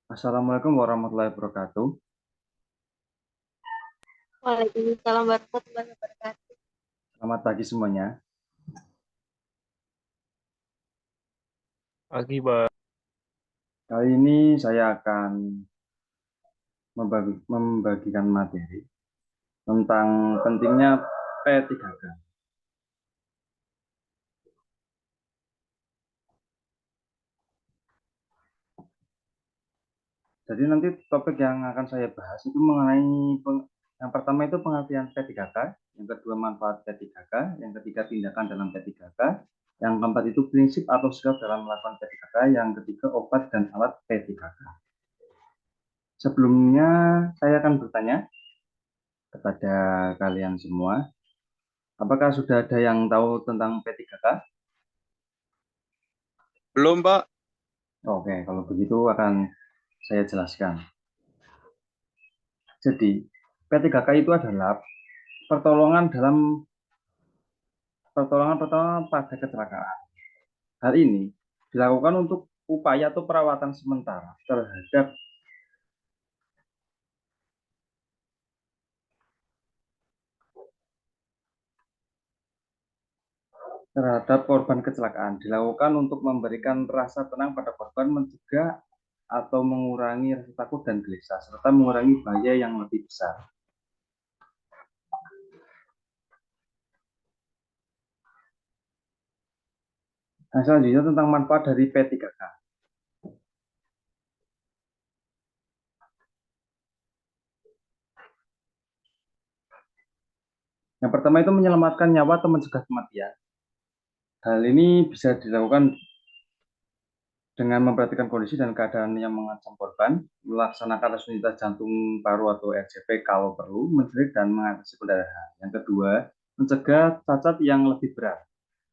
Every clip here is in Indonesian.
Assalamualaikum warahmatullahi wabarakatuh. Waalaikumsalam warahmatullahi wabarakatuh. Selamat pagi semuanya. Pagi, Bang. Kali ini saya akan membagikan materi tentang pentingnya P3K. Jadi nanti topik yang akan saya bahas itu mengenai yang pertama itu pengertian P3K, yang kedua manfaat P3K, yang ketiga tindakan dalam P3K, yang keempat itu prinsip atau sikap dalam melakukan P3K, yang ketiga obat dan alat P3K. Sebelumnya saya akan bertanya kepada kalian semua, apakah sudah ada yang tahu tentang P3K? Belum, Pak. Oke, kalau begitu akan saya jelaskan. Jadi, P3K itu adalah pertolongan pertama pada kecelakaan. Hal ini dilakukan untuk upaya atau perawatan sementara terhadap korban kecelakaan. Dilakukan untuk memberikan rasa tenang pada korban, mencegah atau mengurangi rasa takut dan gelisah, serta mengurangi bahaya yang lebih besar. Nah, selanjutnya tentang manfaat dari P3K. Yang pertama itu menyelamatkan nyawa atau mencegah kematian. Hal ini bisa dilakukan dengan memperhatikan kondisi dan keadaan yang mengancam korban, melaksanakan tes unitas jantung paru atau RCP kalau perlu, menjerit dan mengatasi pendarahan. Yang kedua, mencegah cacat yang lebih berat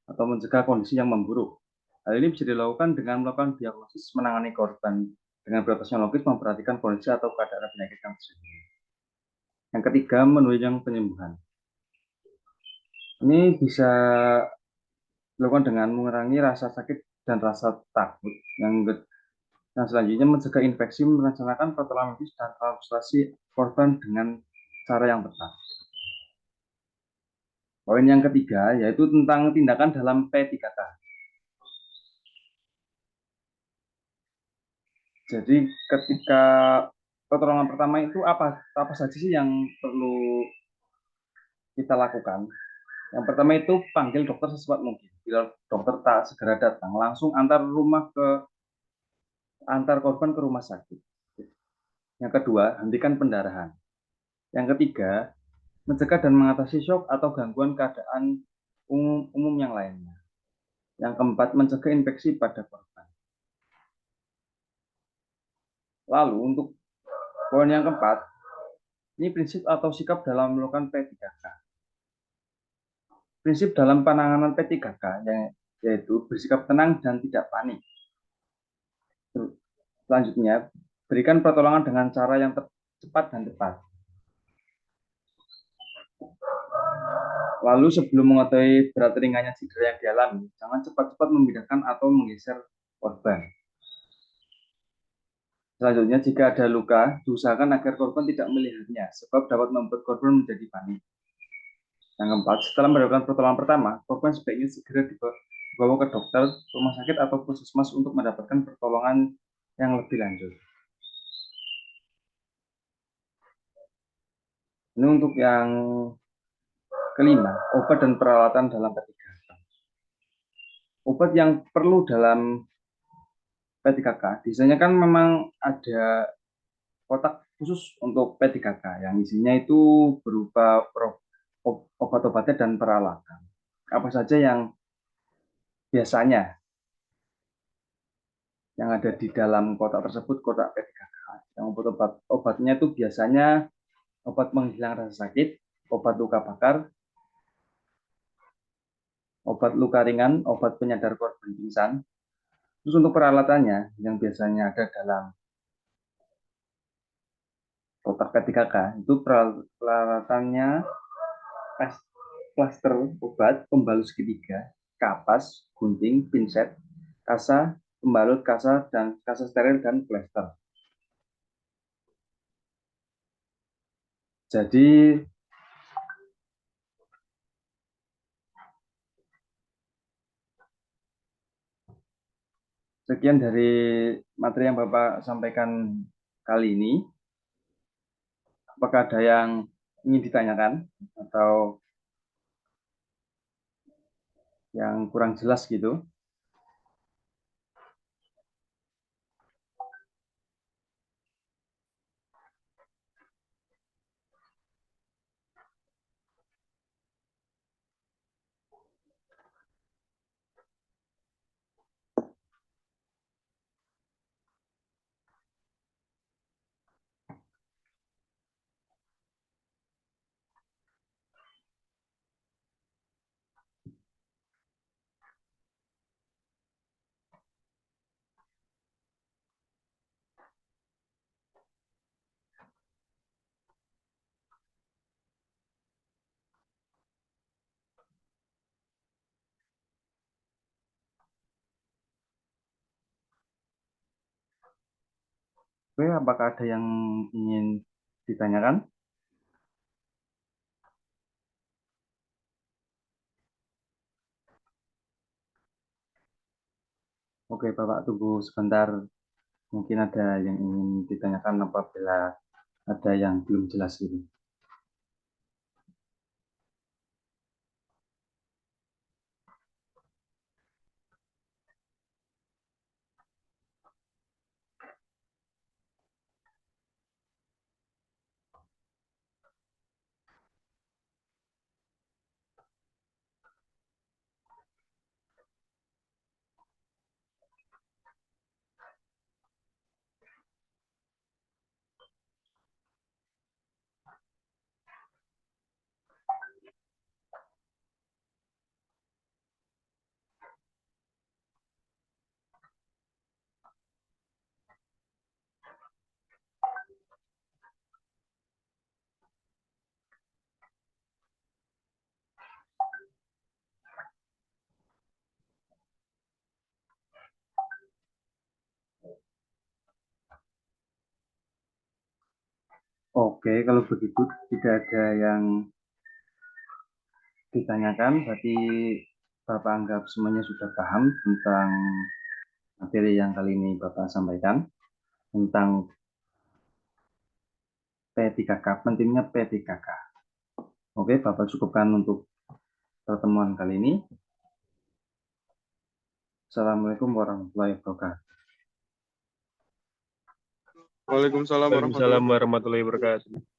atau mencegah kondisi yang memburuk. Hal ini bisa dilakukan dengan melakukan diagnosis menangani korban dengan berbatas logis, memperhatikan kondisi atau keadaan penyakit yang terjadi. Yang ketiga, menunjang penyembuhan. Ini bisa dilakukan dengan mengurangi rasa sakit dan rasa takut. Yang selanjutnya mencegah infeksi, merencanakan pertolongan medis dan translasi korban dengan cara yang tepat. Poin yang ketiga yaitu tentang tindakan dalam P3K. Jadi ketika pertolongan pertama itu apa saja sih yang perlu kita lakukan? Yang pertama itu panggil dokter secepat mungkin. Bila dokter tak segera datang, langsung antar korban ke rumah sakit. Yang kedua, hentikan pendarahan. Yang ketiga, mencegah dan mengatasi shock atau gangguan keadaan umum yang lainnya. Yang keempat, mencegah infeksi pada korban. Lalu untuk poin yang keempat, ini prinsip atau sikap dalam melakukan P3K. Prinsip dalam penanganan P3K yaitu bersikap tenang dan tidak panik. Selanjutnya, berikan pertolongan dengan cara yang cepat dan tepat. Lalu sebelum mengetahui berat ringannya cedera yang dialami, jangan cepat-cepat memindahkan atau menggeser korban. Selanjutnya, jika ada luka, diusahakan agar korban tidak melihatnya, sebab dapat membuat korban menjadi panik. Yang keempat, setelah mendapatkan pertolongan pertama, korban sebaiknya segera dibawa ke dokter, rumah sakit, atau puskesmas untuk mendapatkan pertolongan yang lebih lanjut. Ini untuk yang kelima, obat dan peralatan dalam P3K. Obat yang perlu dalam P3K, biasanya kan memang ada kotak khusus untuk P3K yang isinya itu berupa obat-obatnya dan peralatan. Apa saja yang biasanya yang ada di dalam kotak tersebut, kotak P3K. Yang obatnya itu biasanya obat menghilang rasa sakit, obat luka bakar, obat luka ringan, obat penyadar korban pingsan. Terus untuk peralatannya yang biasanya ada dalam kotak P3K itu peralatannya plaster obat, pembalut segitiga, kapas, gunting, pinset, kasa, pembalut kasa dan kasa steril dan plester. Jadi sekian dari materi yang Bapak sampaikan kali ini. Apakah ada yang ingin ditanyakan atau yang kurang jelas gitu? Oke, apakah ada yang ingin ditanyakan? Oke, Bapak tunggu sebentar. Mungkin ada yang ingin ditanyakan apabila ada yang belum jelas gitu. Oke, kalau begitu tidak ada yang ditanyakan, berarti Bapak anggap semuanya sudah paham tentang materi yang kali ini Bapak sampaikan tentang P3K, pentingnya P3K. Oke, Bapak cukupkan untuk pertemuan kali ini. Assalamualaikum warahmatullahi wabarakatuh. Waalaikumsalam warahmatullahi wabarakatuh.